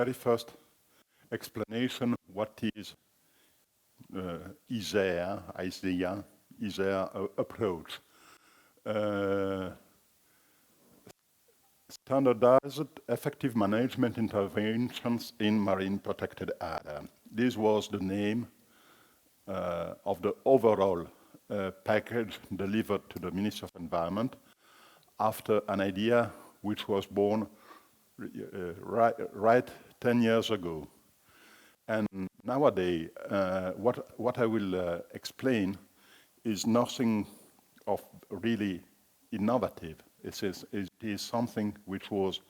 very first explanation what is ISEA approach. Standardized effective management interventions in marine protected area. This was the name of the overall package delivered to the Ministry of Environment after an idea which was born right 10 years ago. And nowadays, what I will explain is nothing of really innovative. It is something which was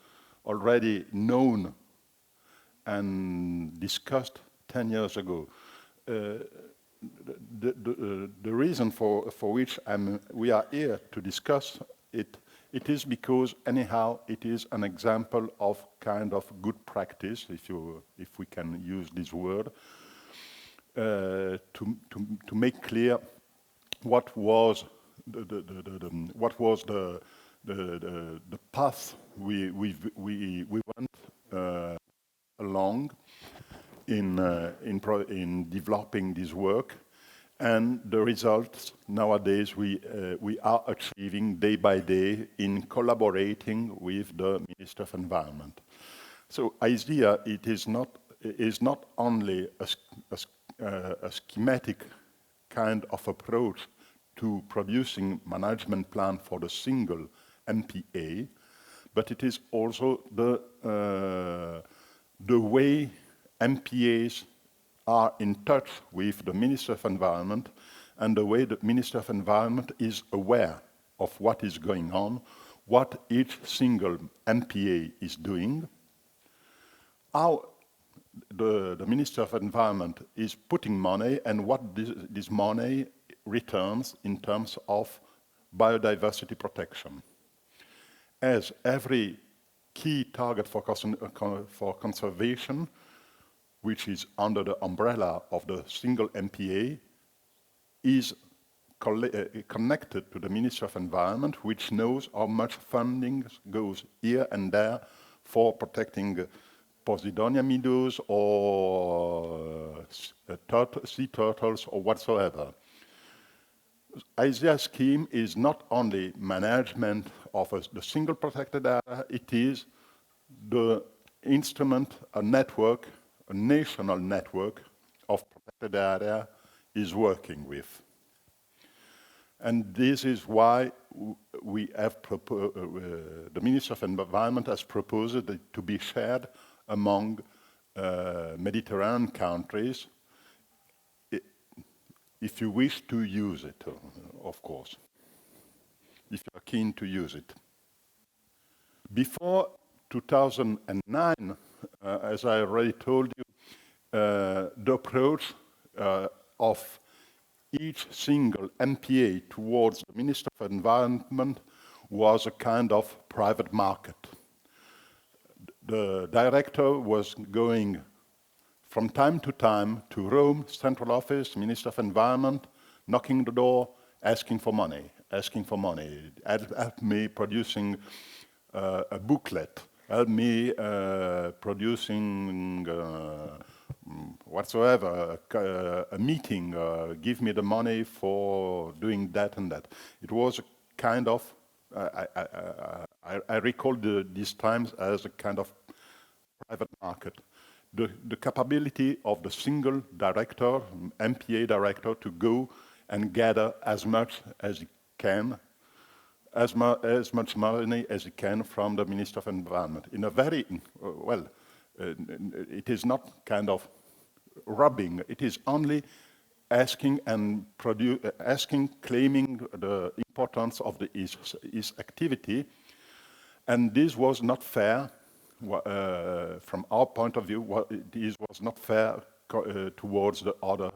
already known and discussed 10 years ago. The reason for which we are here to discuss it is because anyhow it is an example of kind of good practice, if we can use this word, to make clear what was the path we went along in developing this work, and the results nowadays we are achieving day by day in collaborating with the Minister of Environment. So ISEA, it is not only a schematic kind of approach to producing management plan for the single MPA, but it is also the way MPAs are in touch with the Minister of Environment and the way the Minister of Environment is aware of what is going on, what each single MPA is doing, how the Minister of Environment is putting money and what this money returns in terms of biodiversity protection. As every key target for conservation, which is under the umbrella of the single MPA, is connected to the Ministry of Environment, which knows how much funding goes here and there for protecting Posidonia meadows or sea turtles or whatsoever. ISEA scheme is not only management of the single protected area, it is the instrument, a network, a national network of protected area is working with. And this is why we have the Minister of Environment has proposed it to be shared among Mediterranean countries, if you wish to use it, of course, if you are keen to use it. Before 2009, as I already told you, the approach of each single MPA towards the Minister of Environment was a kind of private market. The director was going from time to time to Rome, central office, Minister of Environment, knocking the door, asking for money, help me producing a booklet, help me producing whatsoever, a meeting, give me the money for doing that and that. It was a kind of, I recall these times as a kind of private market. The capability of the single director, MPA director, to go and gather as much as he can, as much money as he can from the Minister of Environment. In a very, well, it is not kind of robbing, it is only asking and claiming the importance of his activity, and this was not fair. From our point of view, this was not fair towards the other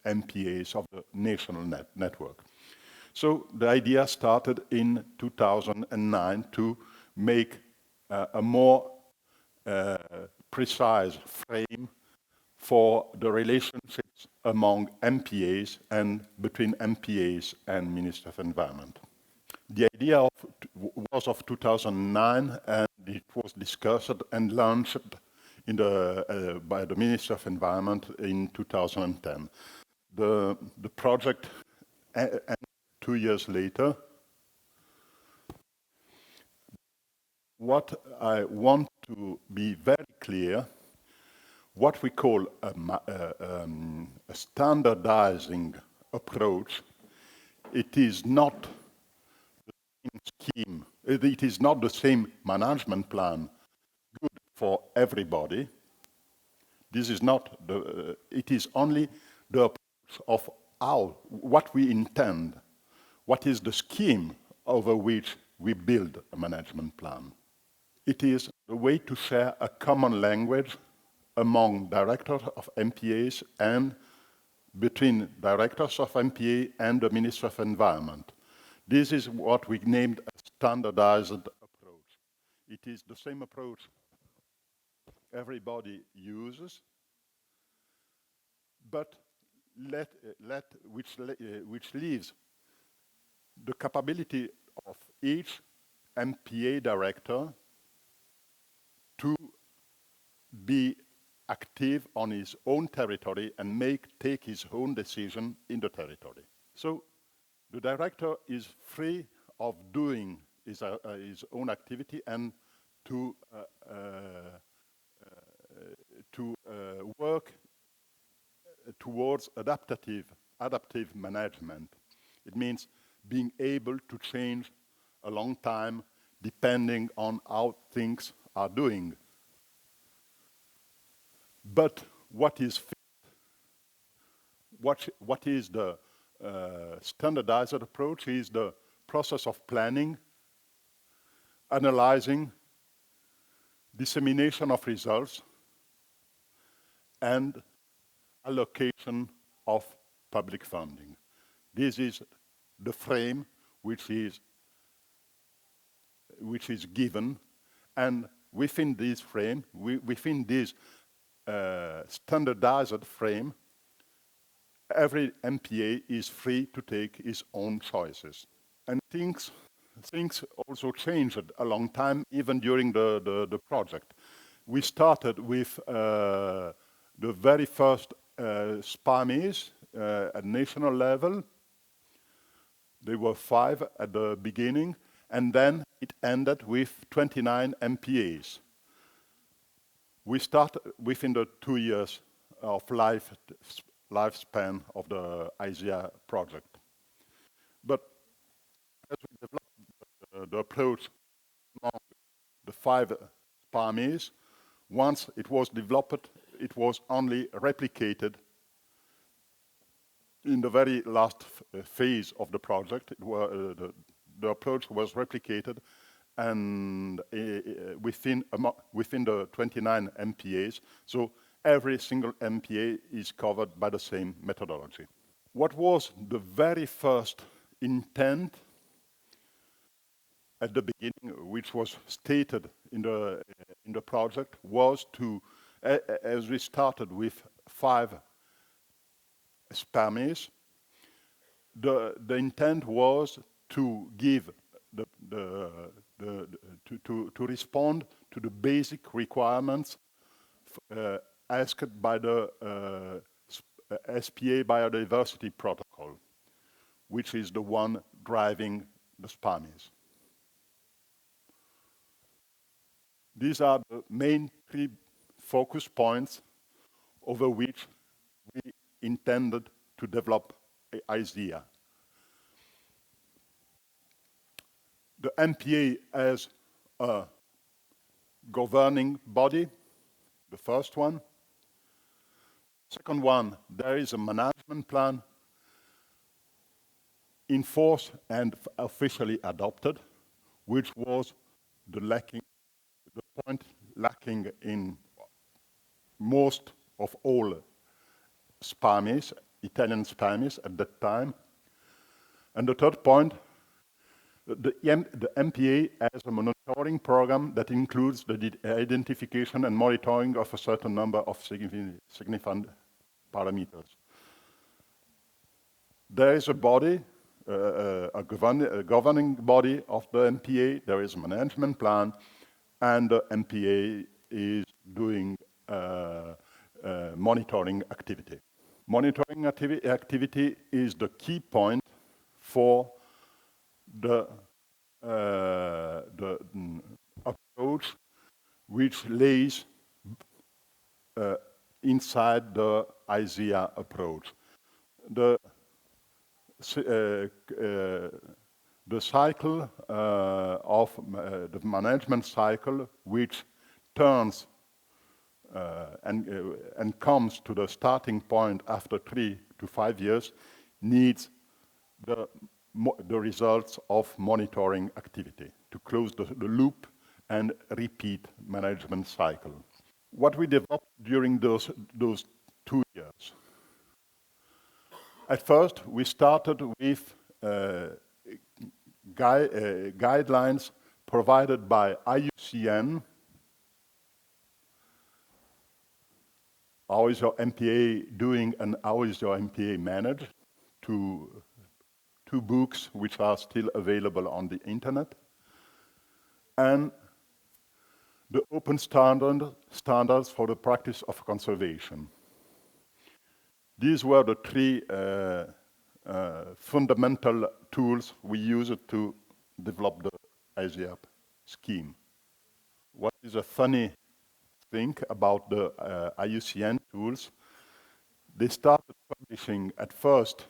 MPAs of the national network. So the idea started in 2009 to make a more precise frame for the relationships among MPAs and between MPAs and Minister of Environment. The idea was of 2009, and it was discussed and launched by the Minister of Environment in 2010. The project ended 2 years later. What I want to be very clear, what we call a standardizing approach, it is not the same scheme, it is not the same management plan good for everybody. This is not it is only the approach of what we intend, what is the scheme over which we build a management plan. It is a way to share a common language among directors of MPAs and between directors of MPA and the Minister of Environment. This is what we named a standardized approach. It is the same approach everybody uses, but which leaves the capability of each MPA director to be active on his own territory and take his own decision in the territory. So the director is free of doing his own activity and to work towards adaptive management. It means being able to change a long time depending on how things are doing. But what is the standardized approach is the process of planning, analyzing, dissemination of results, and allocation of public funding. This is the frame which is given, and within this frame, within this standardized frame, every MPA is free to take his own choices. And things also changed a long time, even during the project. We started with the very first SPAMIs at national level. There were 5 at the beginning, and then it ended with 29 MPAs. We started within the 2 years of lifespan of the ISEA project. But as we developed the approach among the 5 SPAMIs, once it was developed, it was only replicated in the very last phase of the project. The approach was replicated, and within the 29 MPAs, so every single MPA is covered by the same methodology. What was the very first intent at the beginning, which was stated in the project, was to, as we started with 5 SPAMIs, the intent was to give to respond to the basic requirements asked by the SPA Biodiversity Protocol, which is the one driving the SPAMIs. These are the main 3 focus points over which we intended to develop ISEA. The MPA as a governing body, the first one. Second one, there is a management plan in force and officially adopted, which was the point lacking in most of all SPAMIs, Italian SPAMIs at that time. And the third point, the MPA as a monitoring program that includes the identification and monitoring of a certain number of significant parameters. There is a body, a governing body of the MPA, there is a management plan, and the MPA is doing monitoring activity. Monitoring activity is the key point for the approach which lays inside the ISEA approach. The cycle of the management cycle, which turns and comes to the starting point after 3 to 5 years, needs the results of monitoring activity to close the loop and repeat management cycle. What we developed during those 2 years. At first, we started with guidelines provided by IUCN. How is your MPA doing and how is your MPA managed? Two books which are still available on the internet. And the open standards for the practice of conservation. These were the 3 fundamental tools we used to develop the ISEA scheme. What is a funny thing about the IUCN tools? They started publishing at first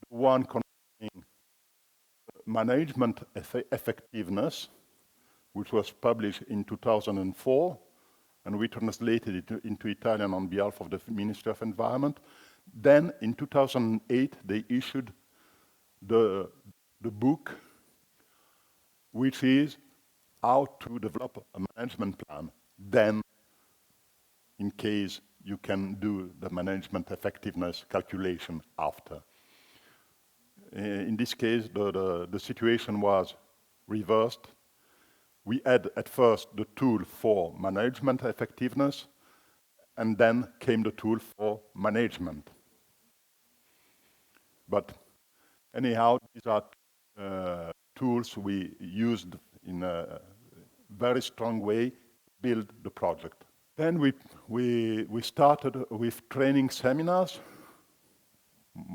the one concerning management effectiveness, which was published in 2004, and we translated it into Italian on behalf of the Ministry of Environment. Then, in 2008, they issued the book, which is how to develop a management plan. Then, in case you can do the management effectiveness calculation after. In this case, the situation was reversed. We had at first the tool for management effectiveness, and then came the tool for management. But anyhow, these are tools we used in a very strong way to build the project. Then we started with training seminars,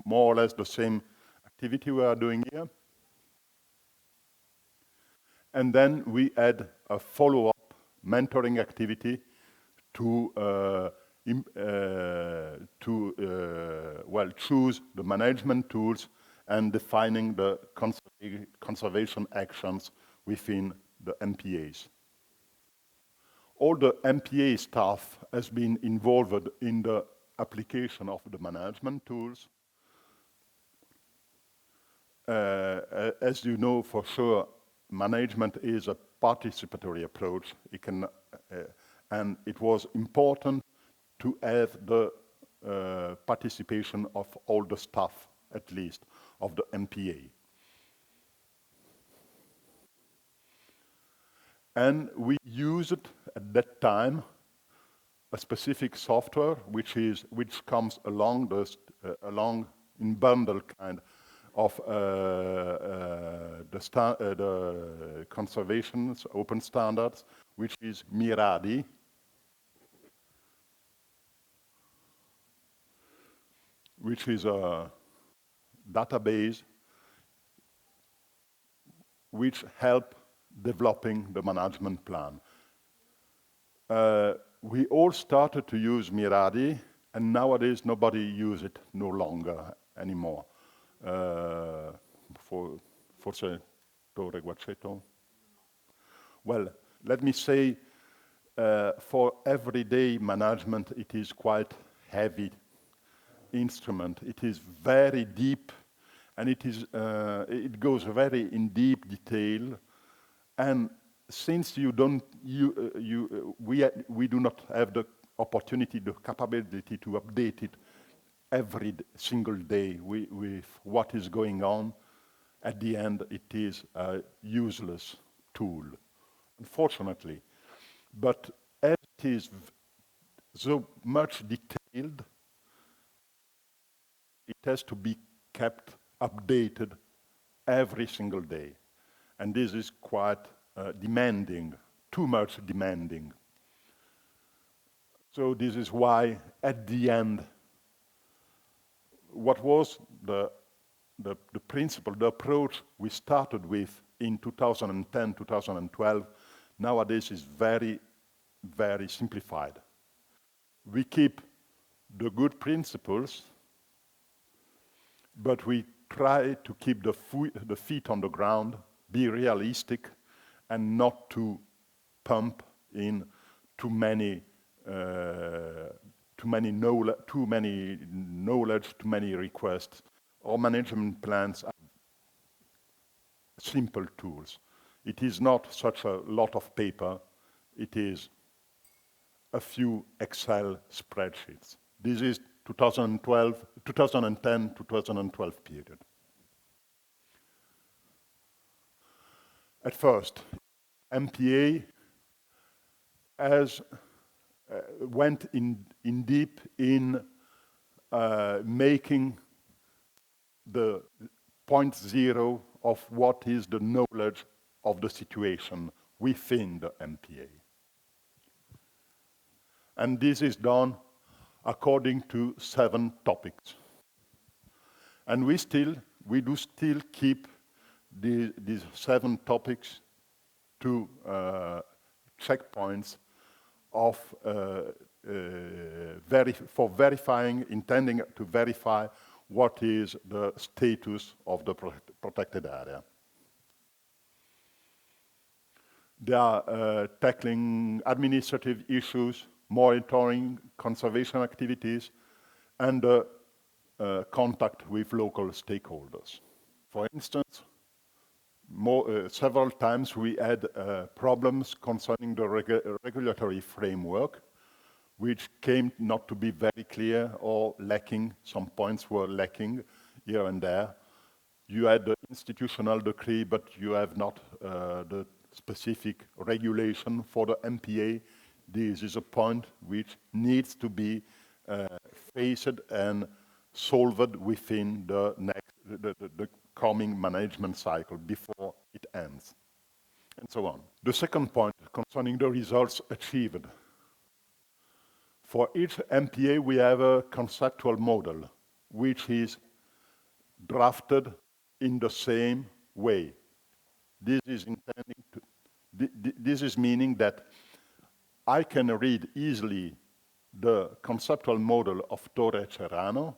more or less the same activity we are doing here. And then we had a follow-up mentoring activity to choose the management tools and defining the conservation actions within the MPAs. All the MPA staff has been involved in the application of the management tools. As you know for sure, management is a participatory approach. And it was important to have the participation of all the staff, at least, of the MPA. And we used at that time a specific software which comes along in bundle kind of the conservation's open standards, which is MIRADI. Which is a database which help developing the management plan. We all started to use MIRADI, and nowadays nobody uses it no longer anymore. Forse Torre Guaceto? Well, let me say, for everyday management, it is quite heavy instrument. It is very deep, and it goes very in deep detail. And since we do not have the opportunity, the capability to update it every single day with what is going on, at the end it is a useless tool, unfortunately. But as it is so much detailed, it has to be kept updated every single day. And this is quite demanding, too much demanding. So this is why, at the end, what was the principle, the approach we started with in 2010, 2012, nowadays is very, very simplified. We keep the good principles, but we try to keep the feet on the ground, be realistic, and not to pump in too many knowledge, too many requests. Our management plans are simple tools. It is not such a lot of paper. It is a few Excel spreadsheets. This is 2010, 2012 period. At first, MPA went in deep in making the point zero of what is the knowledge of the situation within the MPA. And this is done according to 7 topics. And we do still keep these 7 topics to checkpoints of intending to verify what is the status of the protected area. They are tackling administrative issues, monitoring conservation activities, and contact with local stakeholders. For instance, several times we had problems concerning the regulatory framework, which came not to be very clear or lacking. Some points were lacking here and there. You had the institutional decree, but you have not the specific regulation for the MPA. This is a point which needs to be faced and solved within the coming management cycle before it ends, and so on. The second point concerning the results achieved. For each MPA, we have a conceptual model, which is drafted in the same way. This is meaning that I can read easily the conceptual model of Torre Cerrano.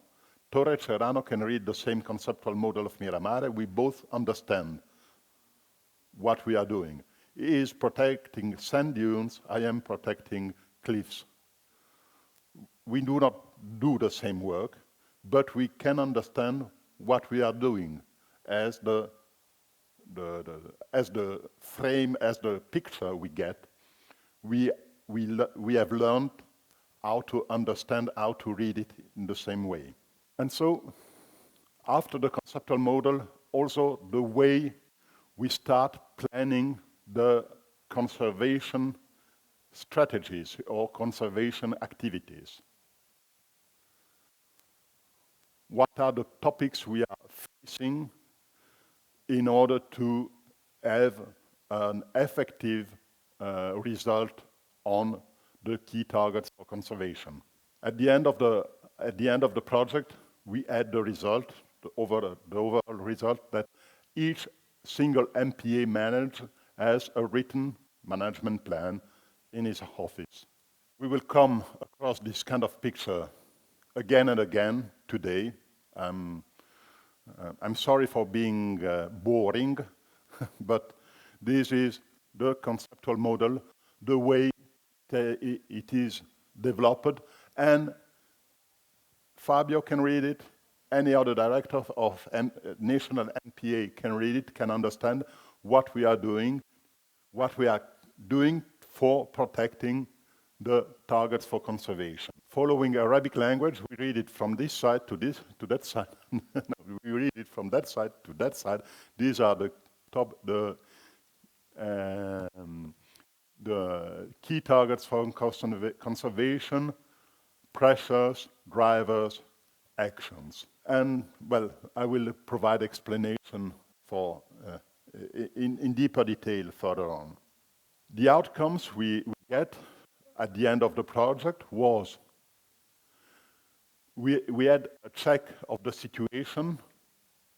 Torre Cerrano can read the same conceptual model of Miramare. We both understand what we are doing. He is protecting sand dunes, I am protecting cliffs. We do not do the same work, but we can understand what we are doing as the frame, as the picture we get. We have learned how to understand, how to read it in the same way. And so, after the conceptual model, also the way we start planning the conservation strategies or conservation activities. What are the topics we are facing in order to have an effective result on the key targets for conservation? At the end of the project, we had the result, the overall result, that each single MPA manager has a written management plan in his office. We will come across this kind of picture again and again today. I'm sorry for being boring, but this is the conceptual model, the way it is developed, and Fabio can read it, any other director of national MPA can read it, can understand what we are doing for protecting the targets for conservation. Following Arabic language, we read it from this side to that side. We read it from that side to that side. These are the key targets for conservation, pressures, drivers, actions. And, well, I will provide explanation for in deeper detail further on. The outcomes we get at the end of the project was we had a check of the situation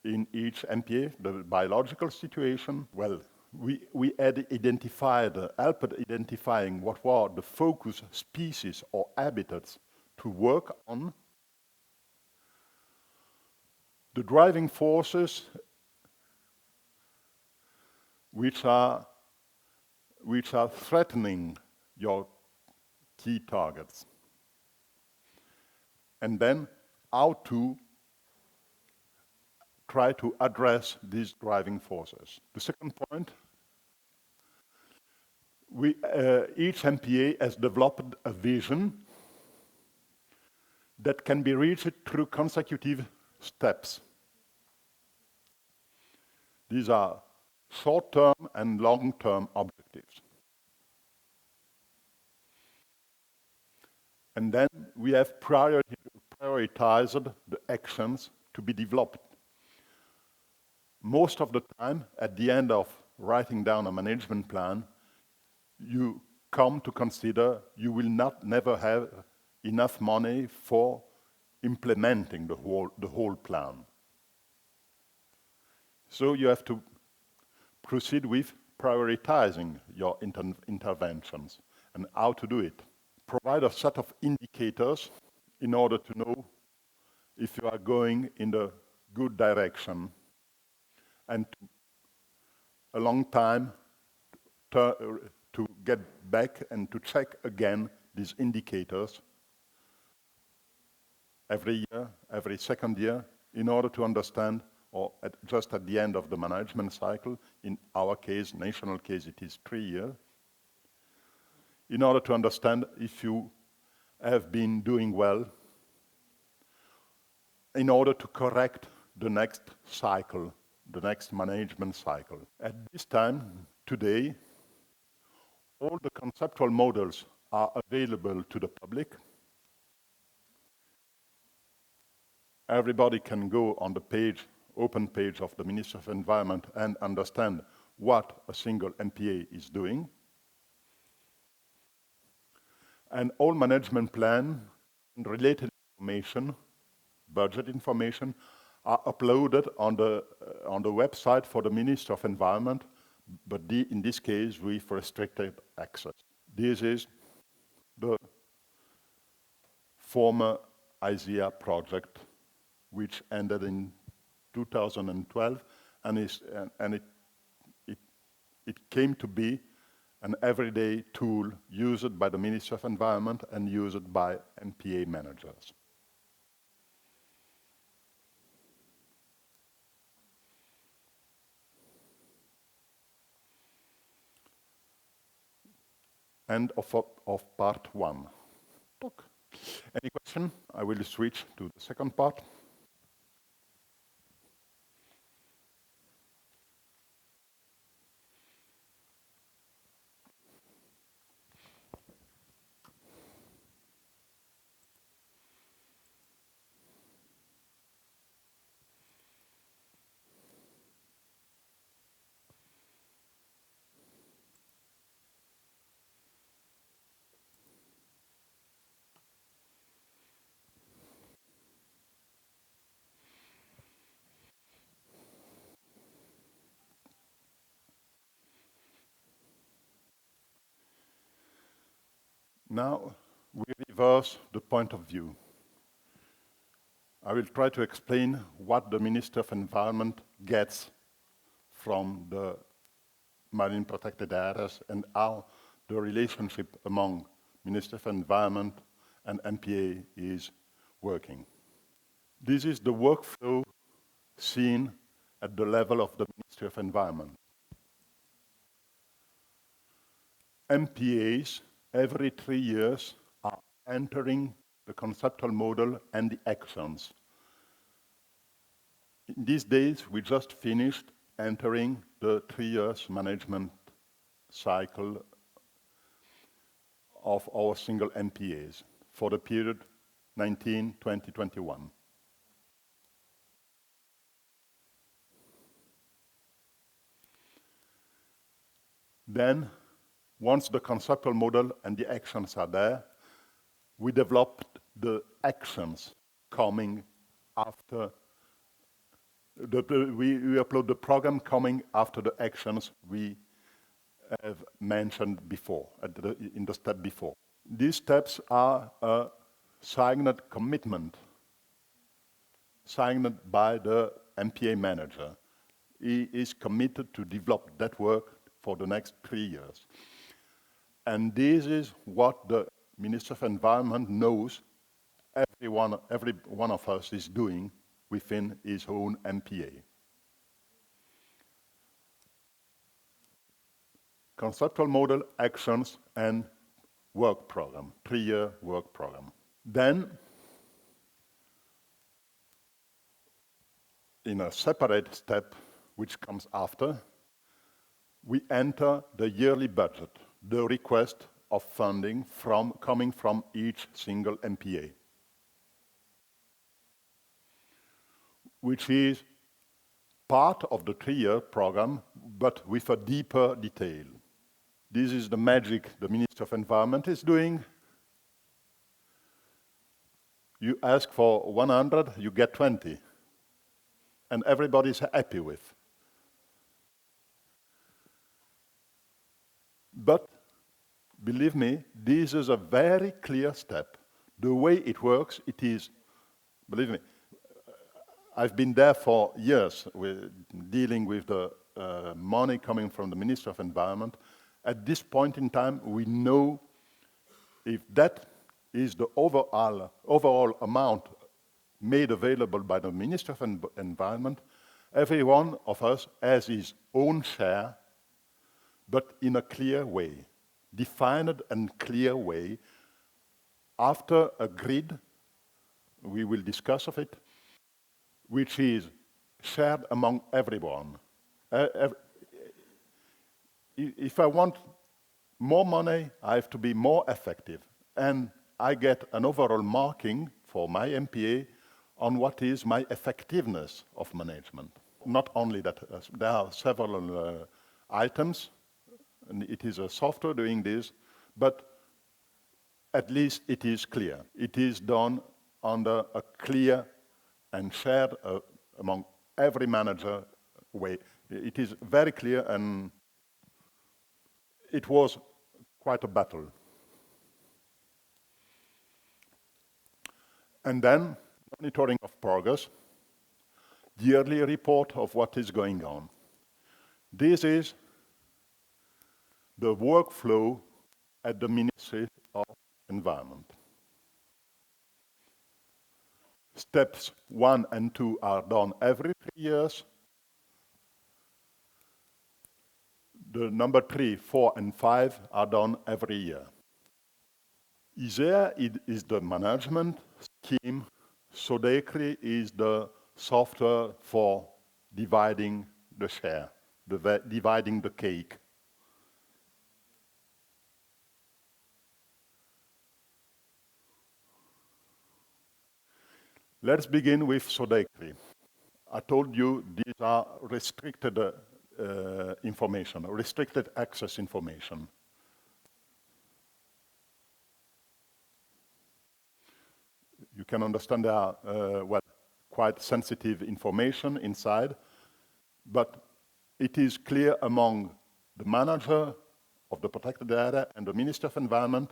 in each MPA, the biological situation. Well, we had identified, helped identifying what were the focus species or habitats to work on. The driving forces which are threatening your key targets. And then how to try to address these driving forces. The second point, each MPA has developed a vision that can be reached through consecutive steps. These are short-term and long-term objectives. And then we have prioritized the actions to be developed. Most of the time, at the end of writing down a management plan, you come to consider you will never have enough money for implementing the whole plan. So you have to proceed with prioritizing your interventions and how to do it. Provide a set of indicators in order to know if you are going in the good direction, and a long time to get back and to check again these indicators every year, every second year, in order to understand, or just at the end of the management cycle, in our case, national case, it is 3 years, in order to understand if you have been doing well, in order to correct the next cycle, the next management cycle. At this time, today, all the conceptual models are available to the public. Everybody can go on the page, open page of the Ministry of Environment and understand what a single MPA is doing. And all management plan and related information, budget information, are uploaded on the website for the Ministry of Environment, but in this case with restricted access. This is the former ISEA project, which ended in 2012, and it came to be an everyday tool used by the Ministry of Environment and used by MPA managers. End of part 1. Any question? I will switch to the second part. Now, we reverse the point of view. I will try to explain what the Minister of Environment gets from the marine protected areas and how the relationship among Minister of Environment and MPA is working. This is the workflow seen at the level of the Ministry of Environment. MPAs every 3 years are entering the conceptual model and the actions. In these days, we just finished entering the 3 years management cycle of our single MPAs for the period 19, 20, 21. Then once the conceptual model and the actions are there, we developed the actions coming after, we upload the program coming after the actions we have mentioned before, in the step before. These steps are a signed commitment, signed by the MPA manager. He is committed to develop that work for the next 3 years. And this is what the Minister of Environment knows every one of us is doing within his own MPA. Conceptual model, actions, and work program, 3-year work program. Then, in a separate step, which comes after, we enter the yearly budget, the request of funding coming from each single MPA, which is part of the 3-year program, but with a deeper detail. This is the magic the Minister of Environment is doing. You ask for 100, you get 20. And everybody's happy with. But, believe me, this is a very clear step. The way it works, it is, believe me, I've been there for years dealing with the money coming from the Minister of Environment. At this point in time, we know if that is the overall amount made available by the Minister of Environment, every one of us has his own share, but in a clear way, defined and clear way, after a grid, we will discuss of it, which is shared among everyone. If I want more money, I have to be more effective. And I get an overall marking for my MPA on what is my effectiveness of management. Not only that, there are several items, and it is a software doing this, but at least it is clear. It is done under a clear and shared among every manager way. It is very clear, and it was quite a battle. And then, monitoring of progress, yearly report of what is going on. This is the workflow at the Ministry of Environment. Steps 1 and 2 are done every 3 years. The number 3, 4, and 5 are done every year. ISEA is the management scheme. Sodecri is the software for dividing the share, dividing the cake. Let's begin with Sodecri. I told you these are restricted information, restricted access information. You can understand there are quite sensitive information inside, but it is clear among the manager of the protected area and the Minister of Environment,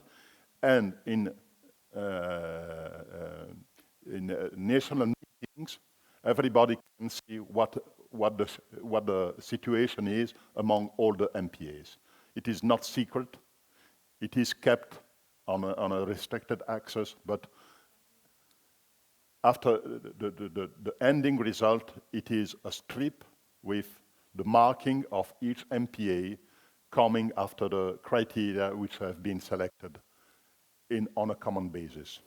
and in national meetings, everybody can see what the situation is among all the MPAs. It is not secret. It is kept on a restricted access, but after the ending result, it is a strip with the marking of each MPA coming after the criteria which have been selected on a common basis.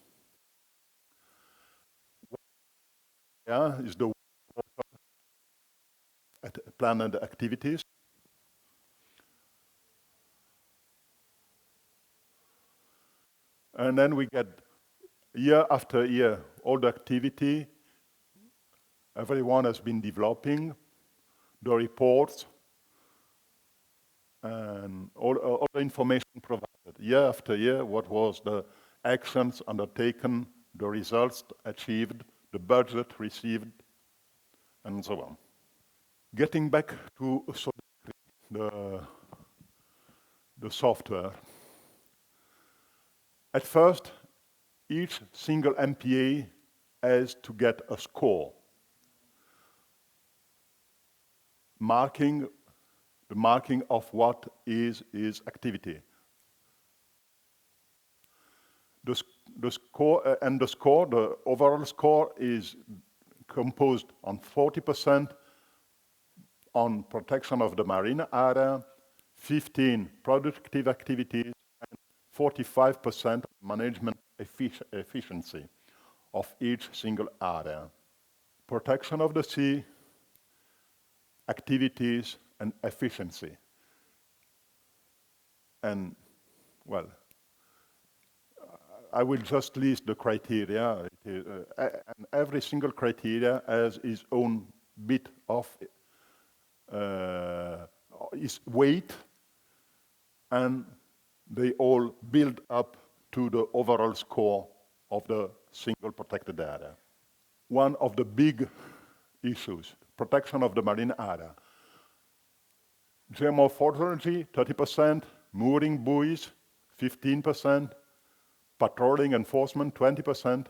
Yeah, is the planned activities. And then we get year after year all the activity. Everyone has been developing the reports and all the information provided year after year, what was the actions undertaken, the results achieved, the budget received, and so on. Getting back to the software. At first, each single MPA has to get a score, the marking of what is his activity. The overall score is composed on 40% on protection of the marine area, 15 productive activities, and 45% management efficiency of each single area. Protection of the sea, activities, and efficiency. And, well, I will just list the criteria. And every single criteria has its own bit of its weight, and they all build up to the overall score of the single protected area. One of the big issues, protection of the marine area. Geomorphology, 30%, mooring buoys, 15%, patrolling enforcement, 20%.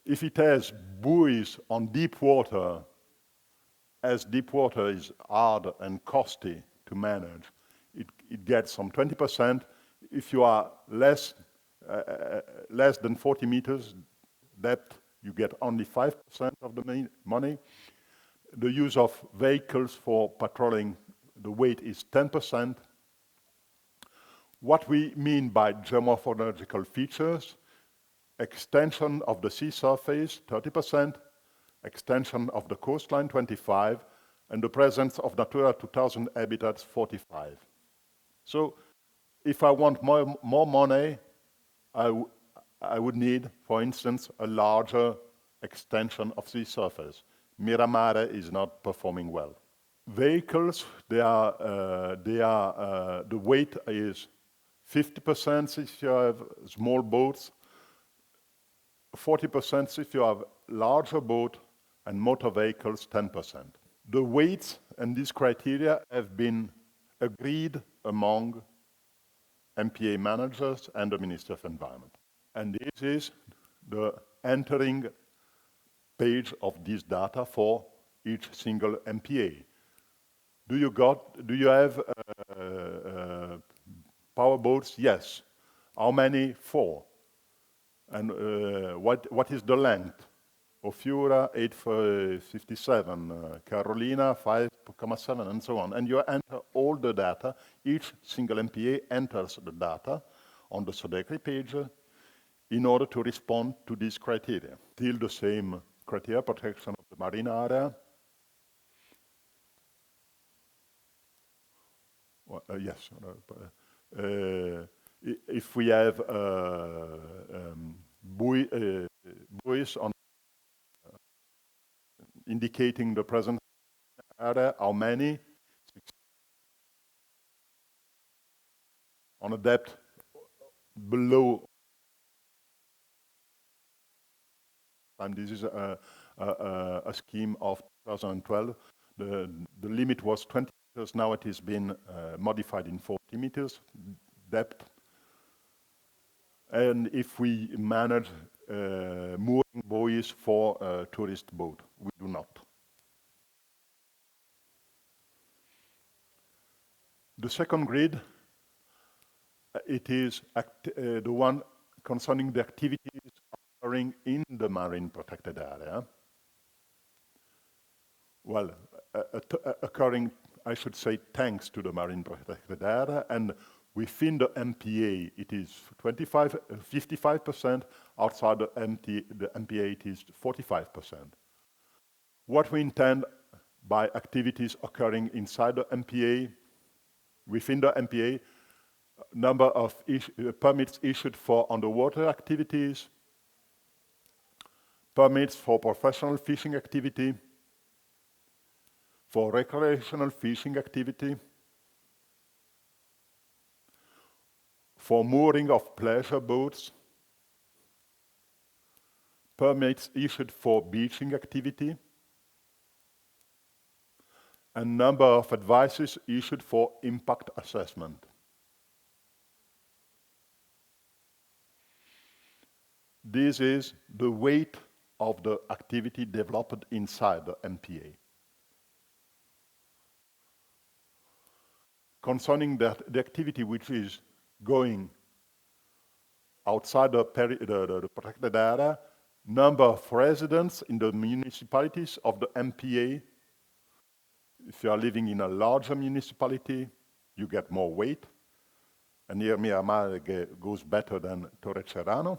If it has buoys on deep water, as deep water is hard and costly to manage, it gets some 20%. If you are less than 40 meters depth, you get only 5% of the money. The use of vehicles for patrolling, the weight is 10%. What we mean by geomorphological features: extension of the sea surface, 30%, extension of the coastline, 25%, and the presence of Natura 2000 habitats, 45%. So if I want more money, I would need, for instance, a larger extension of sea surface. Miramare is not performing well. Vehicles, the weight is 50% if you have small boats, 40% if you have larger boat, and motor vehicles, 10%. The weights and these criteria have been agreed among MPA managers and the Minister of Environment. And this is the entering page of this data for each single MPA. Do you have power boats? Yes. How many? 4. And what is the length? Ofiura 857, Carolina 5.7, and so on. And you enter all the data. Each single MPA enters the data on the SODECRI page in order to respond to these criteria. Still the same criteria: protection of the marine area. Well, yes. If we have buoys on indicating the present area, how many? 6. On a depth below. And this is a scheme of 2012. The limit was 20 meters. Now it has been modified in 40 meters depth. And if we manage mooring buoys for a tourist boat, we do not. The second grid, it is the one concerning the activities occurring in the marine protected area. Well, occurring, I should say, thanks to the marine protected area, and within the MPA, it is 55%. Outside the MPA, it is 45%. What we intend by activities occurring inside the MPA, within the MPA, number of permits issued for underwater activities, permits for professional fishing activity, for recreational fishing activity, for mooring of pleasure boats, permits issued for beaching activity, and number of advices issued for impact assessment. This is the weight of the activity developed inside the MPA. Concerning the activity which is going outside the protected area, number of residents in the municipalities of the MPA. If you are living in a larger municipality, you get more weight. And here Miramar goes better than Torre Cerrano.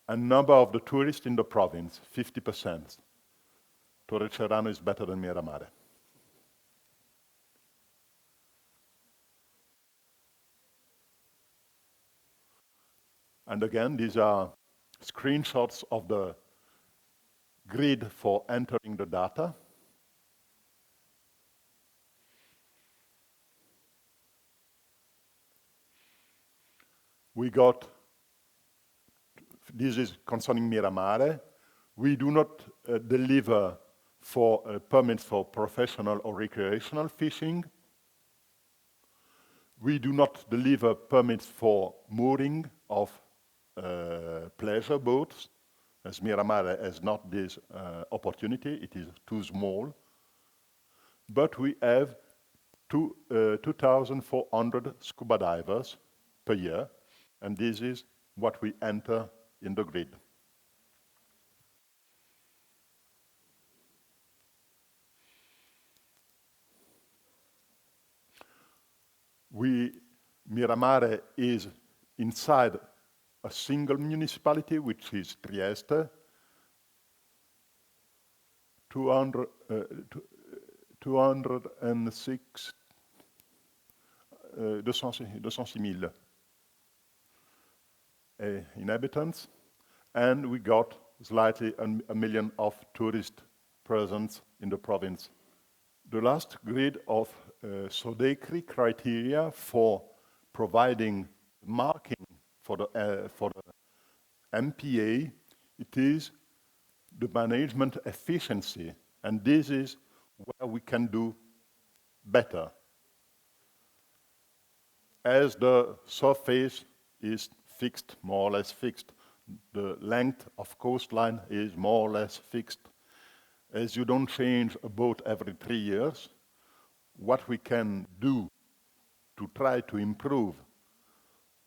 And number of the tourists in the province, 50%. Torre Cerrano is better than Miramar. And again, these are screenshots of the grid for entering the data. We got, this is concerning Miramare. We do not deliver for permits for professional or recreational fishing. We do not deliver permits for mooring of pleasure boats, as Miramare has not this opportunity, it is too small. But we have 2,400 scuba divers per year, and this is what we enter in the grid. Miramare is inside a single municipality, which is Trieste, 206 000 inhabitants, and we got slightly a million of tourists present in the province. The last grid of SODECRI criteria for providing marking for the MPA, it is the management efficiency, and this is where we can do better. As the surface is fixed, more or less fixed, the length of coastline is more or less fixed. As you don't change a boat every 3 years, what we can do to try to improve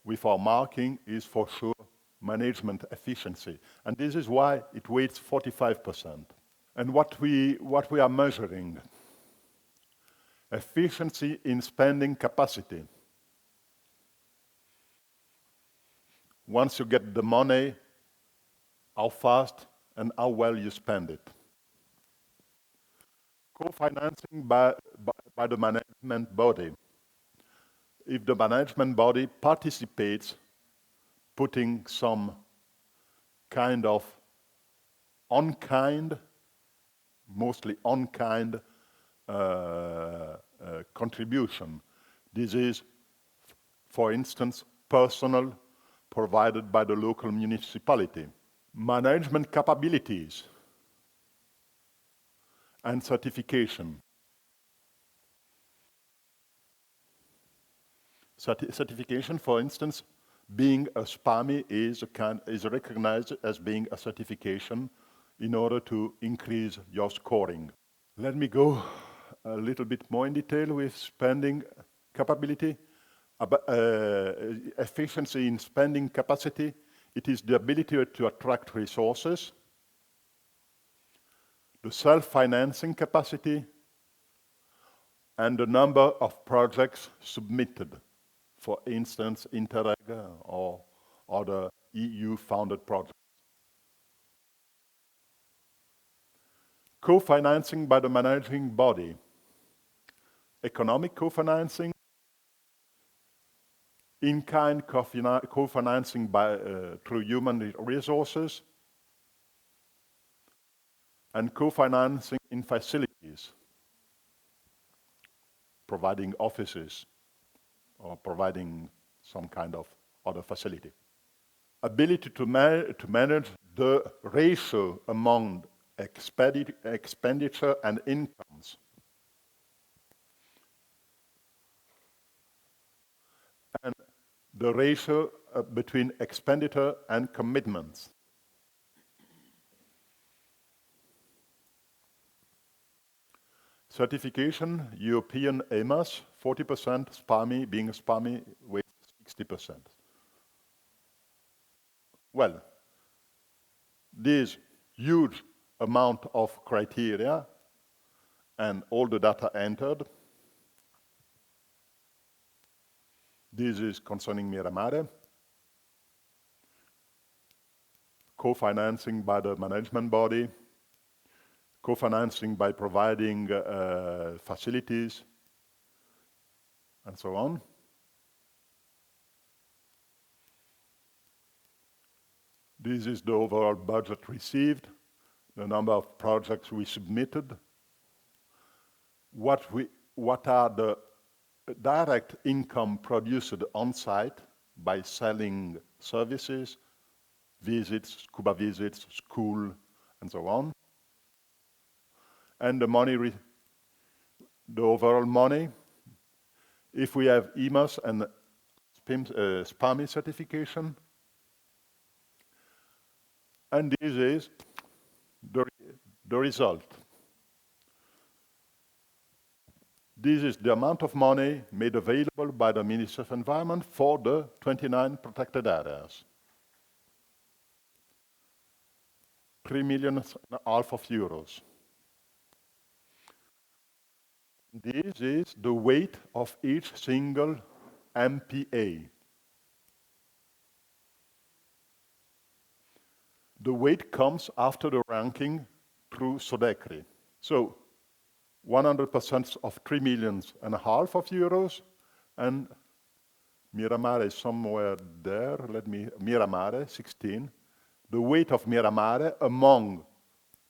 with our marking is for sure management efficiency. And this is why it weighs 45%. And what we are measuring, efficiency in spending capacity. Once you get the money, how fast and how well you spend it. Co-financing by the management body. If the management body participates, putting some kind of on-kind, mostly on-kind contribution. This is, for instance, personal provided by the local municipality. Management capabilities and certification. Certification, for instance, being a SPAMI is recognized as being a certification in order to increase your scoring. Let me go a little bit more in detail with spending capability. Efficiency in spending capacity, it is the ability to attract resources, the self-financing capacity, and the number of projects submitted, for instance, Interreg or other EU-funded projects. Co-financing by the managing body. Economic co-financing, in-kind co-financing through human resources, and co-financing in facilities. facilities, providing offices, or providing some kind of other facility. Ability to manage the ratio among expenditure and incomes. And the ratio between expenditure and commitments. Certification, European EMAS, 40%, SPAMI, being a SPAMI with 60%. Well, this huge amount of criteria and all the data entered. This is concerning Miramare. Co-financing by the management body, co-financing by providing facilities, and so on. This is the overall budget received, the number of projects we submitted, what are the direct income produced on-site by selling services, visits, scuba visits, school, and so on. And the money, the overall money, if we have EMAS and SPAMI certification, and this is the result. This is the amount of money made available by the Ministry of Environment for the 29 protected areas. 3.5 million euros. This is the weight of each single MPA. The weight comes after the ranking through Sodecri. So 100% of 3.5 million euros, and Miramare is somewhere there. Miramare, 16. The weight of Miramare among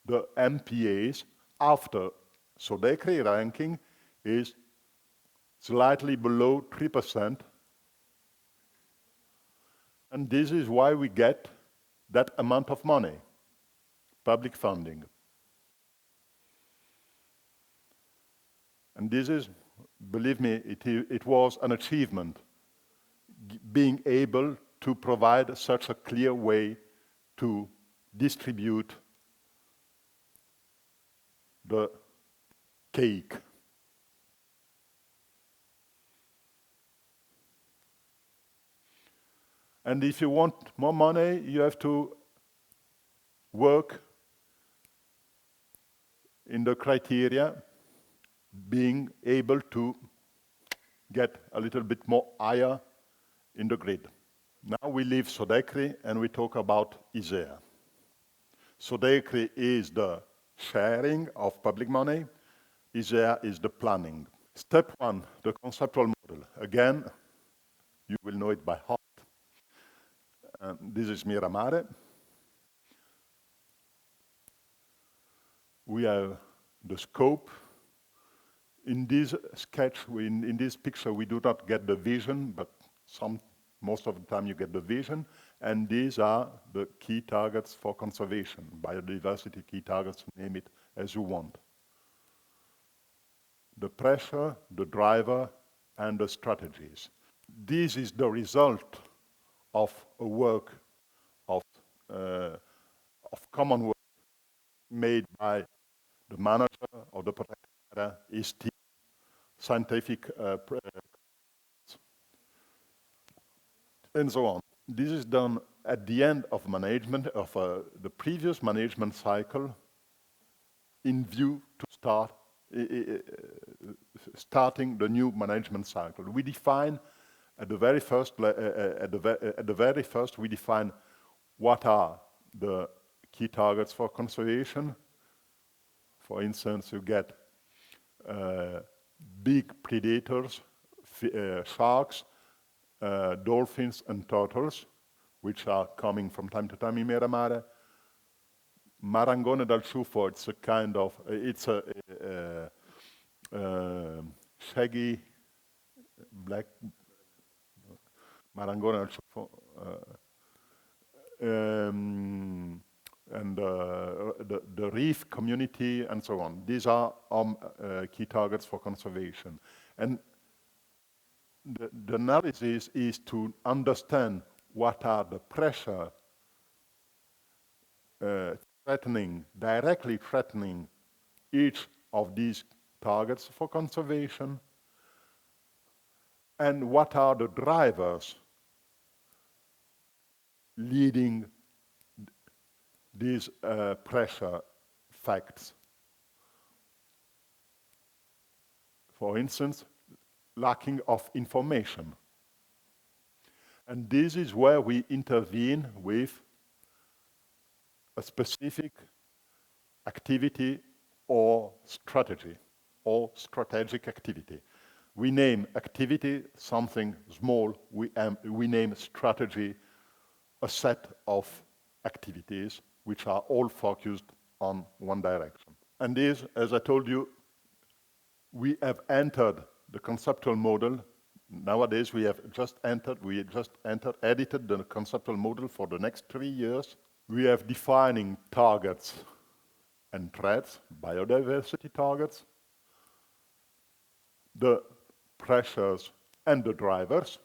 the MPAs after Sodecri ranking is slightly below 3%. And this is why we get that amount of money, public funding. And this is, believe me, it was an achievement, being able to provide such a clear way to distribute the cake. And if you want more money, you have to work in the criteria, being able to get a little bit more higher in the grid. Now we leave Sodecri and we talk about ISEA. Sodecri is the sharing of public money. ISEA is the planning. Step one, the conceptual model. Again, you will know it by heart. This is Miramare. We have the scope. In this sketch, in this picture, we do not get the vision, but most of the time you get the vision. And these are the key targets for conservation, biodiversity key targets, name it as you want. The pressure, the driver, and the strategies. This is the result of a work of common work made by the manager of the protected area, his team, scientific and so on. This is done at the end of management of the previous management cycle, in view to starting the new management cycle. We define at the very first we define what are the key targets for conservation. For instance, you get big predators, sharks, dolphins and turtles, which are coming from time to time in Miramare. Marangone dal ciuffo, it's a kind of, it's a shaggy black Marangone dal ciuffo, and the reef community and so on. These are key targets for conservation. And the analysis is to understand what are the pressure directly threatening each of these targets for conservation, and what are the drivers leading these pressure facts. For instance, lacking of information. And this is where we intervene with a specific activity or strategy, or strategic activity. We name activity something small, we name strategy a set of activities which are all focused on one direction. And this, as I told you, we have entered the conceptual model. Nowadays we just edited the conceptual model for the next 3 years. We have defining targets and threats, biodiversity targets, the pressures and the drivers,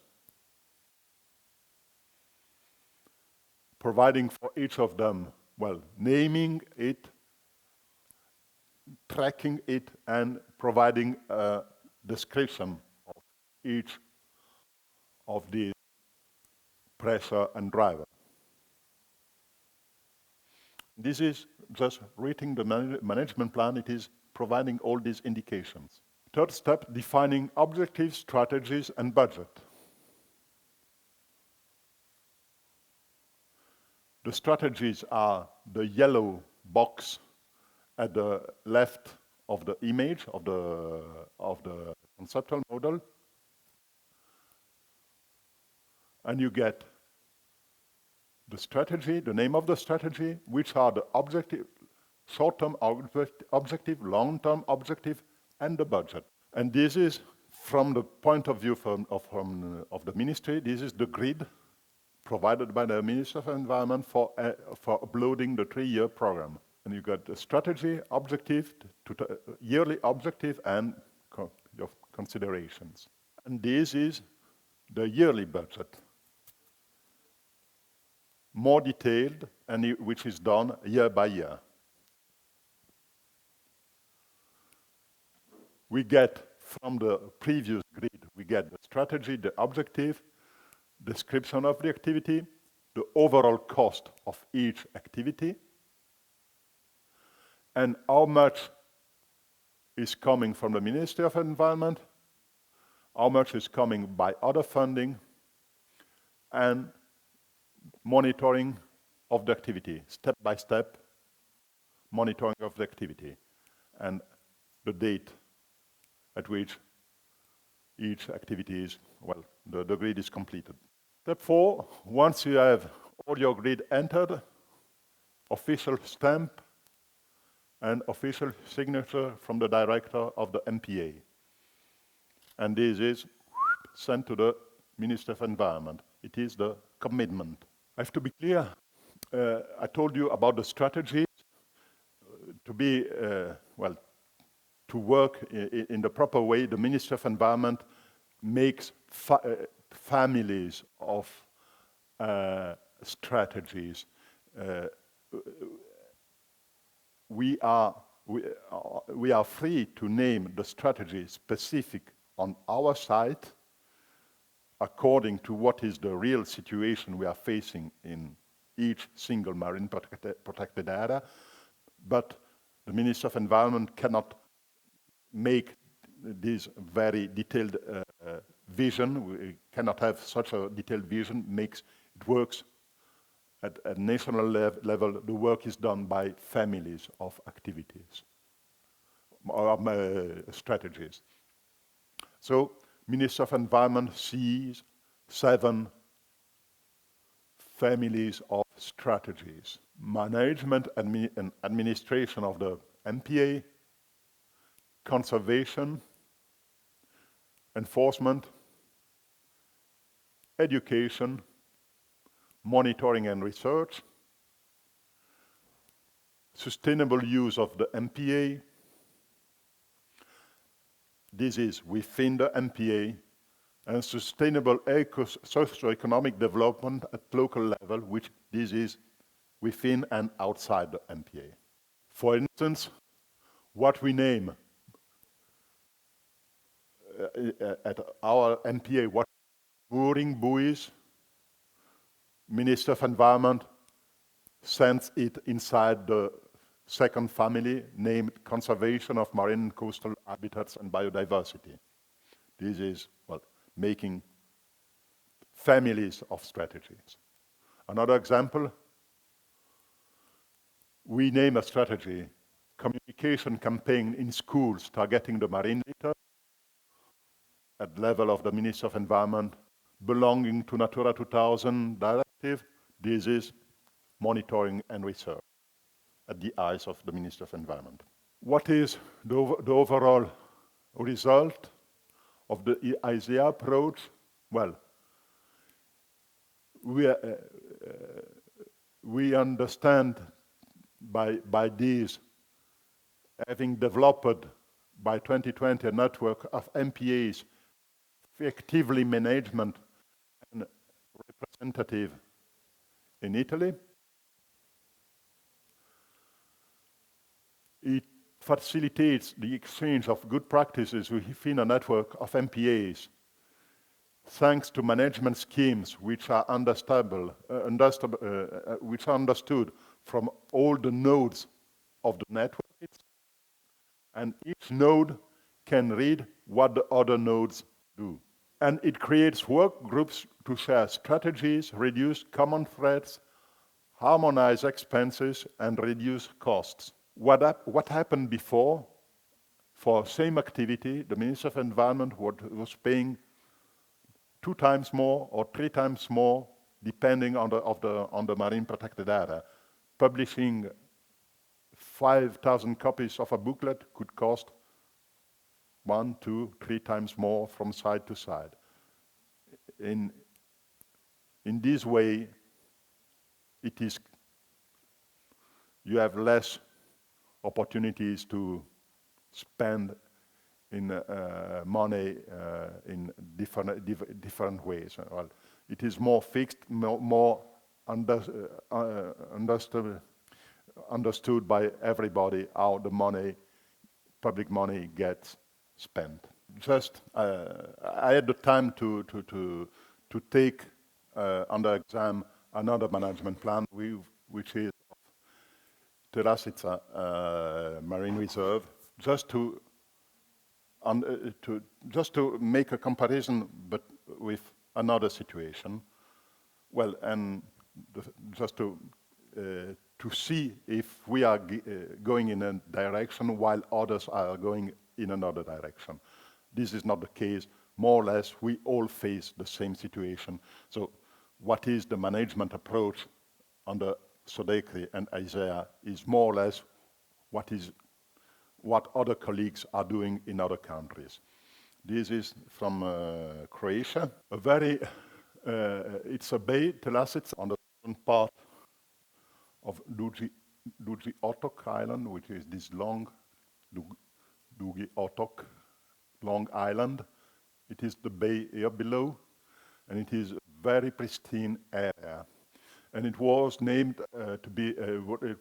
providing for each of them, well, naming it, tracking it, and providing a description of each of the pressure and driver. This is just reading the management plan. It is providing all these indications. Third step, defining objectives, strategies, and budget. The strategies are the yellow box at the left of the image of the conceptual model. And you get the strategy, the name of the strategy, which are the objective, short-term objective, long-term objective, and the budget. And this is, from the point of view of the ministry, this is the grid provided by the Minister of Environment for uploading the 3-year program. And you got the strategy, objective, yearly objective, and your considerations. And this is the yearly budget, more detailed, and which is done year by year. We get, from the previous grid, we get the strategy, the objective, description of the activity, the overall cost of each activity, and how much is coming from the Ministry of Environment, how much is coming by other funding, and monitoring of the activity, step by step monitoring of the activity, and the date at which each activity is, well, the grid is completed. Step 4, once you have all your grid entered, official stamp and official signature from the director of the MPA. And this is sent to the Minister of Environment. It is the commitment. I have to be clear. I told you about the strategy. To be, well, to work in the proper way, the Minister of Environment makes families of strategies. We are free to name the strategy specific on our site according to what is the real situation we are facing in each single marine protected area, but the Minister of Environment cannot make this very detailed vision. We cannot have such a detailed vision. It works at a national level. The work is done by families of activities or strategies. So, Minister of Environment sees 7 families of strategies. Management and administration of the MPA, conservation, enforcement, education, monitoring and research, sustainable use of the MPA. This is within the MPA, and sustainable socio-economic development at local level, which this is within and outside the MPA. For instance, what we name at our MPA, what mooring buoys, Minister of Environment sends it inside the second family named Conservation of Marine and Coastal Habitats and Biodiversity. This is, well, making families of strategies. Another example, we name a strategy, communication campaign in schools targeting the marine litter at level of the Minister of Environment, belonging to Natura 2000 directive. This is monitoring and research at the eyes of the Minister of Environment. What is the overall result of the ISEA approach? Well, we understand by these, having developed by 2020 a network of MPAs, effectively management and representative in Italy. It facilitates the exchange of good practices within a network of MPAs, thanks to management schemes which are understood from all the nodes of the network, and each node can read what the other nodes do. And it creates work groups to share strategies, reduce common threats, harmonize expenses, and reduce costs. What happened before, for same activity, the Minister of Environment was paying 2 times more or 3 times more, depending on the marine protected area. Publishing 5,000 copies of a booklet could cost 1, 2, 3 times more from side to side. In this way, you have less opportunities to spend in money in different ways. Well, it is more fixed, more understood by everybody how the money, public money, gets spent. Just I had the time to take under exam another management plan, which is Terrasica Marine Reserve, just to make a comparison, but with another situation. Well, and just to see if we are going in a direction while others are going in another direction. This is not the case. More or less, we all face the same situation. So what is the management approach under Sodecri and ISEA is more or less what other colleagues are doing in other countries. This is from Croatia. It's a bay, Telasic, on the southern part of Dugi Otok Island, which is this long Dugi Otok, long island. It is the bay here below, and it is a very pristine area. And it was named it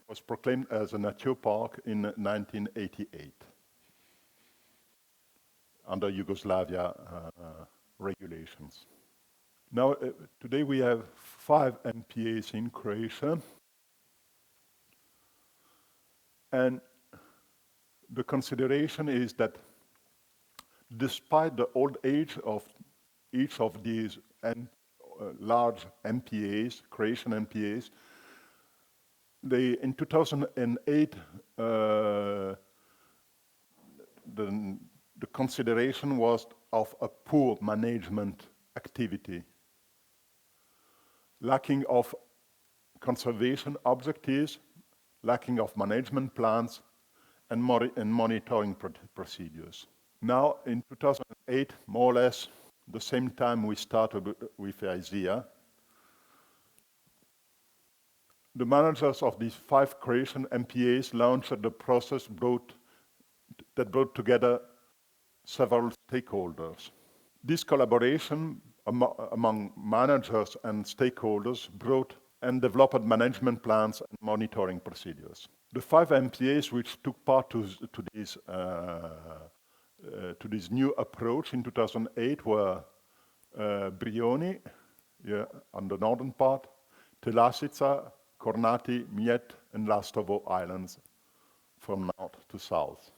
was proclaimed as a nature park in 1988 under Yugoslavia regulations. Now, today we have 5 MPAs in Croatia, and the consideration is that despite the old age of each of these large MPAs, Croatian MPAs, in 2008, the consideration was of a poor management activity, lacking of conservation objectives, lacking of management plans, and monitoring procedures. Now, in 2008, more or less the same time we started with ISEA, the managers of these 5 Croatian MPAs launched the process that brought together several stakeholders. This collaboration among managers and stakeholders brought and developed management plans and monitoring procedures. The 5 MPAs which took part to this new approach in 2008 were Brioni, on the northern part, Telašica, Kornati, Mljet, and Lastovo Islands from north to south.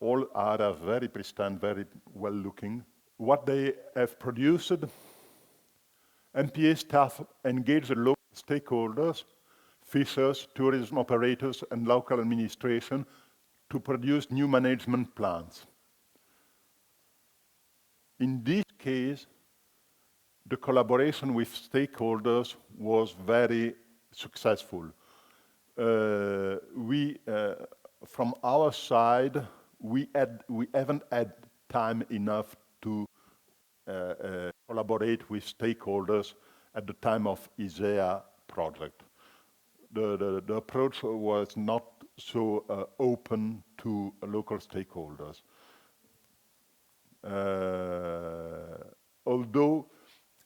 All are very pristine, very well looking. What they have produced, MPA staff engage the local stakeholders, fishers, tourism operators, and local administration to produce new management plans. In this case, the collaboration with stakeholders was very successful. From our side, we haven't had time enough to collaborate with stakeholders at the time of ISEA project. The approach was not so open to local stakeholders. Although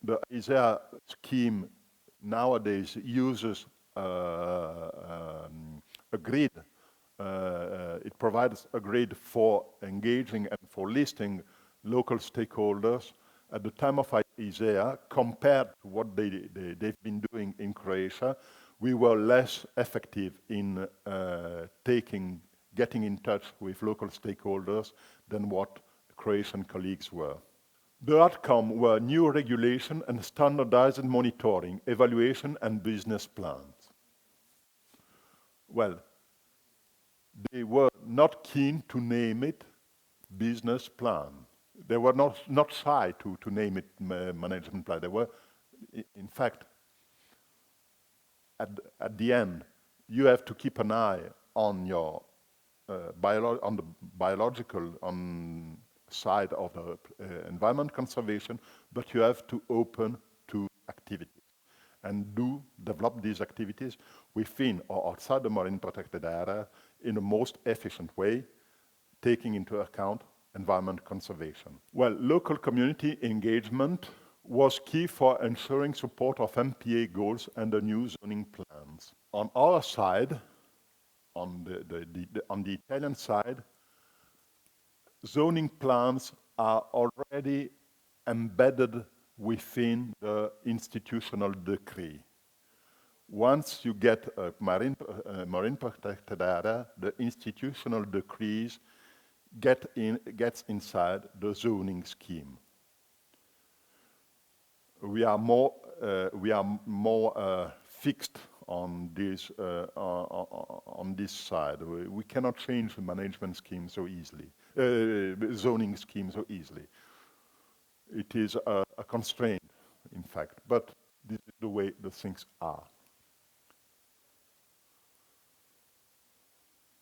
the ISEA scheme nowadays uses a grid, it provides a grid for engaging and for listing local stakeholders. At the time of ISEA, compared to what they've been doing in Croatia, we were less effective in getting in touch with local stakeholders than what Croatian colleagues were. The outcome were new regulation and standardized monitoring, evaluation, and business plans. Well, they were not keen to name it business plan. They were not shy to name it management plan. They were, in fact, at the end, you have to keep an eye on your on the biological side of the environment conservation, but you have to open to activities and develop these activities within or outside the marine protected area in the most efficient way, taking into account environment conservation. Well, local community engagement was key for ensuring support of MPA goals and the new zoning plans. On our side, on the Italian side, zoning plans are already embedded within the institutional decree. Once you get a marine protected area, the institutional decrees gets inside the zoning scheme. We are more fixed on this side. We cannot change the management scheme so easily, zoning scheme so easily. It is a constraint, in fact, but this is the way the things are.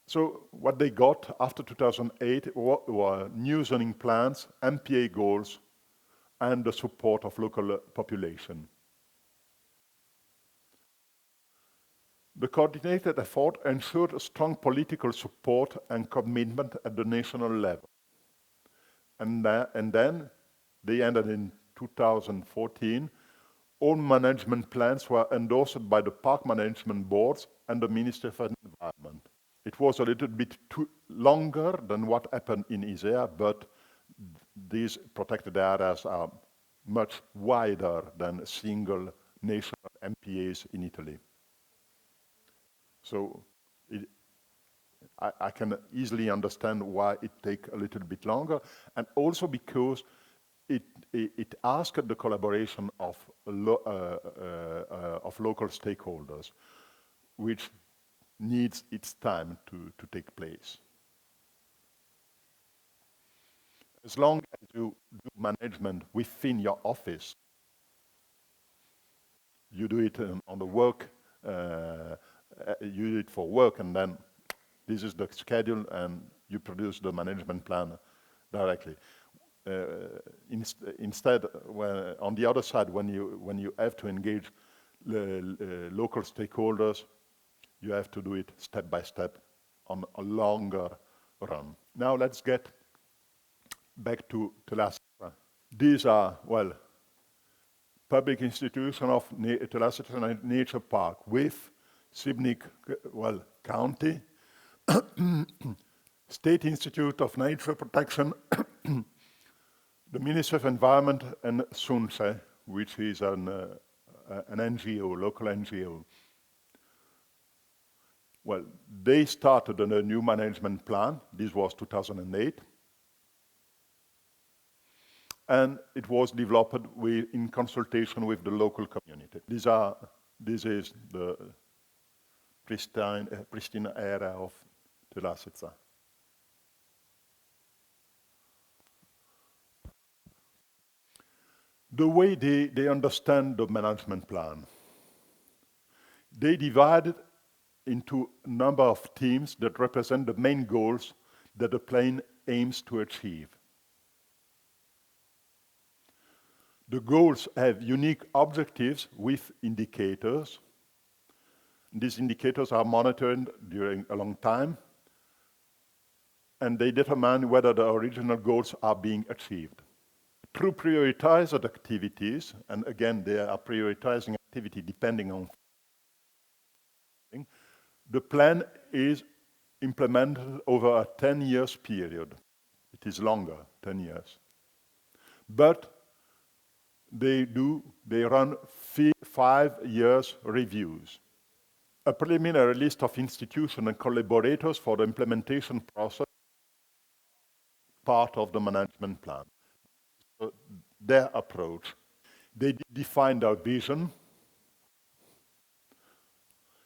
So what they got after 2008 were new zoning plans, MPA goals, and the support of local population. The coordinated effort ensured a strong political support and commitment at the national level. And then they ended in 2014. All management plans were endorsed by the park management boards and the Ministry of Environment. It was a little bit too longer than what happened in ISEA, but these protected areas are much wider than single national MPAs in Italy. So I can easily understand why it takes a little bit longer, and also because it asked the collaboration of local stakeholders, which needs its time to take place. As long as you do management within your office, You do it on the work, you do it for work, and then this is the schedule, and you produce the management plan directly. Instead, on the other side, when you have to engage local stakeholders, you have to do it step by step on a longer run. Now let's get back to Telasica. These are, well, public institution of Telasica Nature Park with Sibnik, well, County, State Institute of Nature Protection, the Ministry of Environment, and SUNCE, which is an NGO, local NGO. Well, they started on a new management plan. This was 2008. And it was developed in consultation with the local community. This is the pristine area of Telasica. The way they understand the management plan, they divide it into a number of teams that represent the main goals that the plan aims to achieve. The goals have unique objectives with indicators. These indicators are monitored during a long time, and they determine whether the original goals are being achieved. Through prioritized activities, and again, they are prioritizing activity depending on the plan is implemented over a 10 years period. It is longer, 10 years. But they run 5 years reviews. A preliminary list of institutions and collaborators for the implementation process, part of the management plan. So their approach. They define their vision.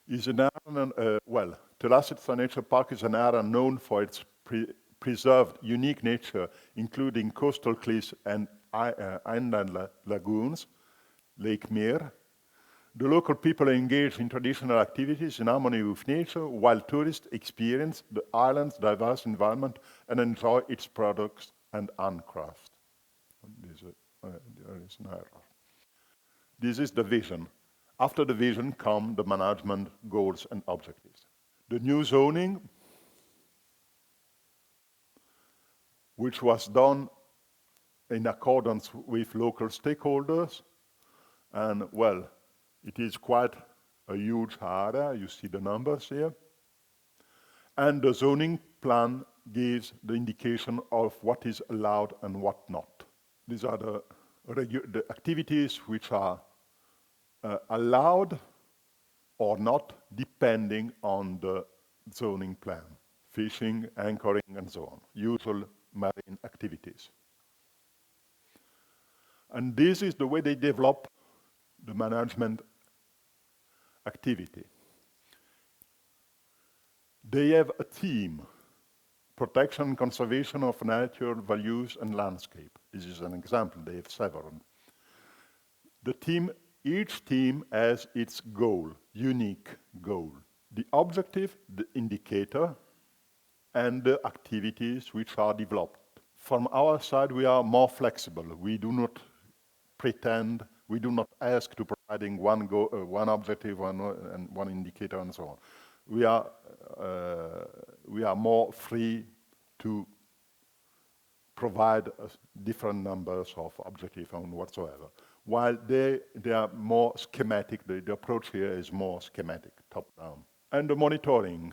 Is an area, well, Telasica Nature Park is an area known for its preserved, unique nature, including coastal cliffs and inland lagoons, Lake Mere. The local people engage in traditional activities in harmony with nature, while tourists experience the island's diverse environment and enjoy its products and handcraft. There is an error. This is the vision. After the vision come the management goals and objectives. The new zoning, which was done in accordance with local stakeholders, and well, it is quite a huge area, you see the numbers here. And the zoning plan gives the indication of what is allowed and what not. These are the activities which are allowed or not, depending on the zoning plan. Fishing, anchoring, and so on. Usual marine activities. And this is the way they develop the management activity. They have a theme: protection and conservation of natural values and landscape. This is an example, they have several. Each team has its goal, unique goal. The objective, the indicator, and the activities which are developed. From our side, we are more flexible. We do not pretend, we do not ask to providing one objective and one indicator and so on. We are more free to provide different numbers of objectives and whatsoever. While they are more schematic, the approach here is more schematic, top-down. And the monitoring.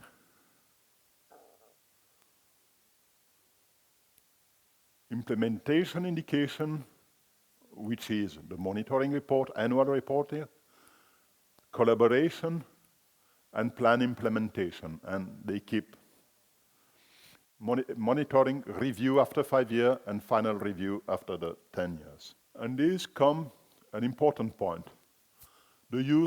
Implementation indication, which is the monitoring report, annual reporting, collaboration, and plan implementation. And they keep monitoring, review after 5 years, and final review after the 10 years. And these come an important point: the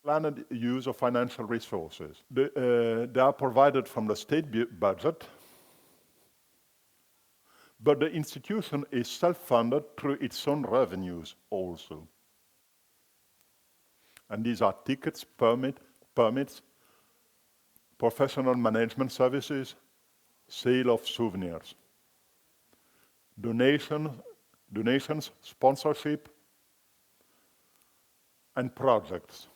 planned use of financial resources. They are provided from the state budget, but the institution is self-funded through its own revenues also. And these are tickets, permits, professional management services, sale of souvenirs, donations, sponsorship, and projects,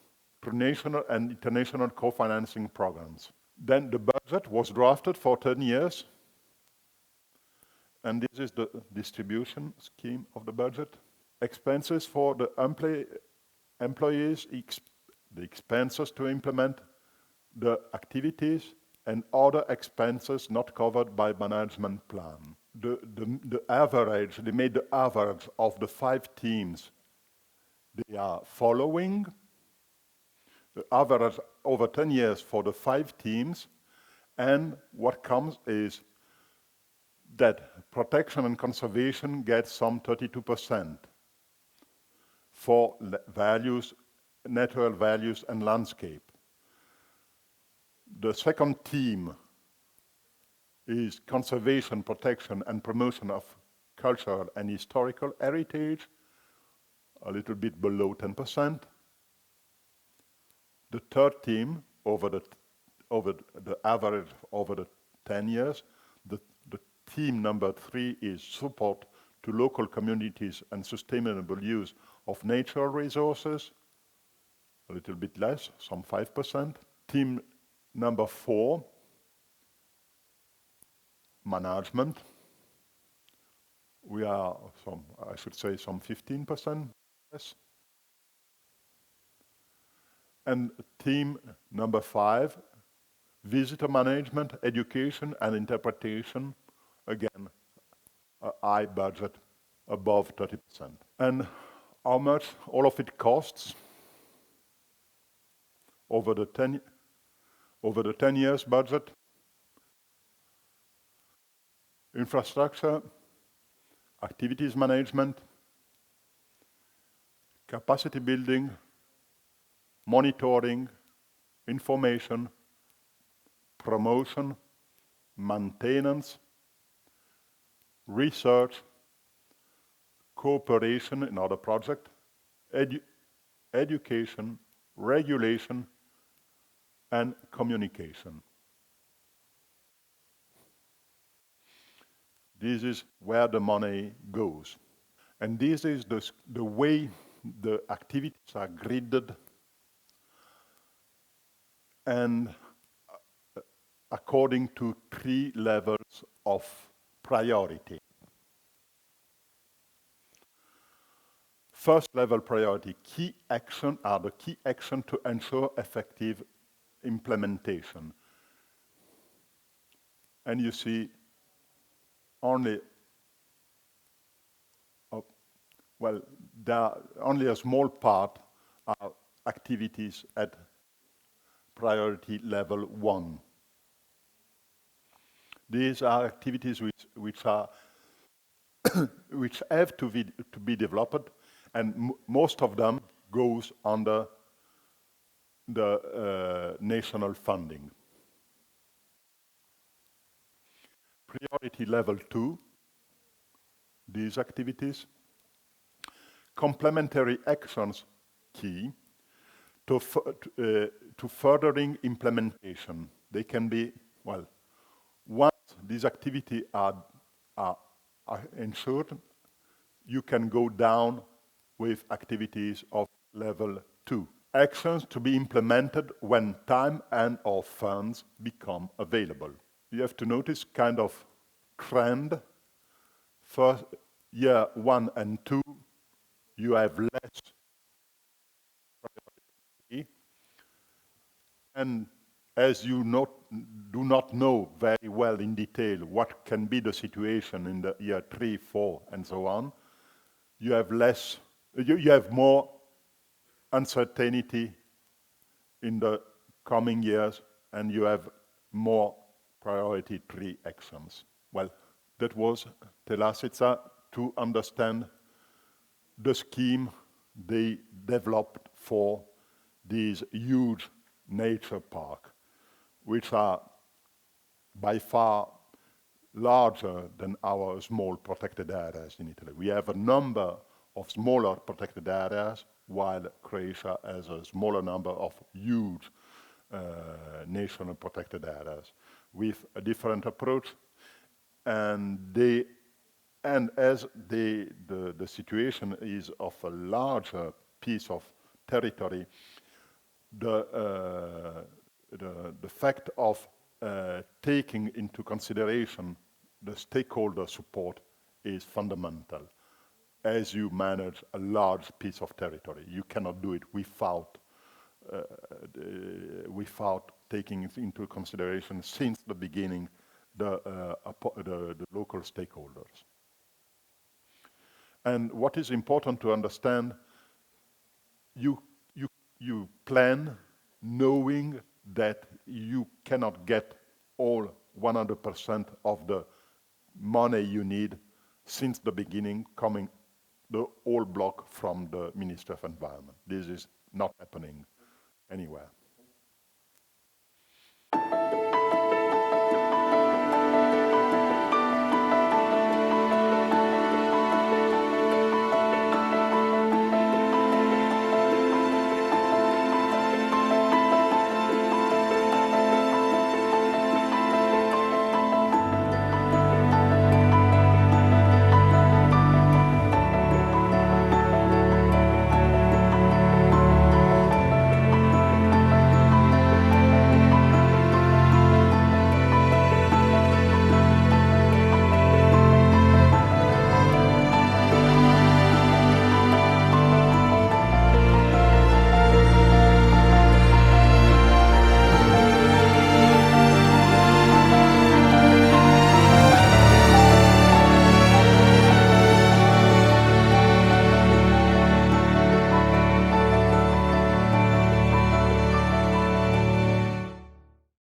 national and international co-financing programs. Then the budget was drafted for 10 years, and this is the distribution scheme of the budget. Expenses for the employees, the expenses to implement the activities, and other expenses not covered by management plan. The average, they made the average of the 5 teams they are following, the average over 10 years for the 5 teams, and what comes is that protection and conservation gets some 32% for values, natural values and landscape. The second team is conservation, protection and promotion of cultural and historical heritage, a little bit below 10%. The third team, over the average over the 10 years, the team number 3 is support to local communities and sustainable use of natural resources, a little bit less, some 5%. Team number 4, management. We are I should say some 15%, yes. And team number 5, visitor management, education and interpretation, again, a high budget, above 30%. And how much all of it costs over the 10 years budget? Infrastructure, activities management, capacity building, monitoring, information, promotion, maintenance, research, cooperation in other projects, education, regulation, and communication. This is where the money goes. And this is the way the activities are gridded and according to 3 levels of priority. First level priority, key action are the key action to ensure effective implementation. And you see only, only a small part are activities at priority level 1. These are activities which are which have to be developed, and most of them goes under the national funding. Priority level 2, these activities. Complementary actions key to furthering implementation. They can be, once these activities are ensured, you can go down with activities of level 2. Actions to be implemented when time and/or funds become available. You have to notice kind of trend. First, year 1 and 2, you have less priority. And as you do not know very well in detail what can be the situation in the year 3, 4, and so on, you have less, you have more uncertainty in the coming years, and you have more priority 3 actions. Well, that was Telasetsa to understand the scheme they developed for these huge nature parks, which are by far larger than our small protected areas in Italy. We have a number of smaller protected areas, while Croatia has a smaller number of huge national protected areas with a different approach. And as the situation is of a larger piece of territory, the fact of taking into consideration the stakeholder support is fundamental. As you manage a large piece of territory, you cannot do it without taking into consideration since the beginning the local stakeholders. And what is important to understand, you plan knowing that you cannot get all 100% of the money you need since the beginning coming the whole block from the Ministry of Environment. This is not happening anywhere.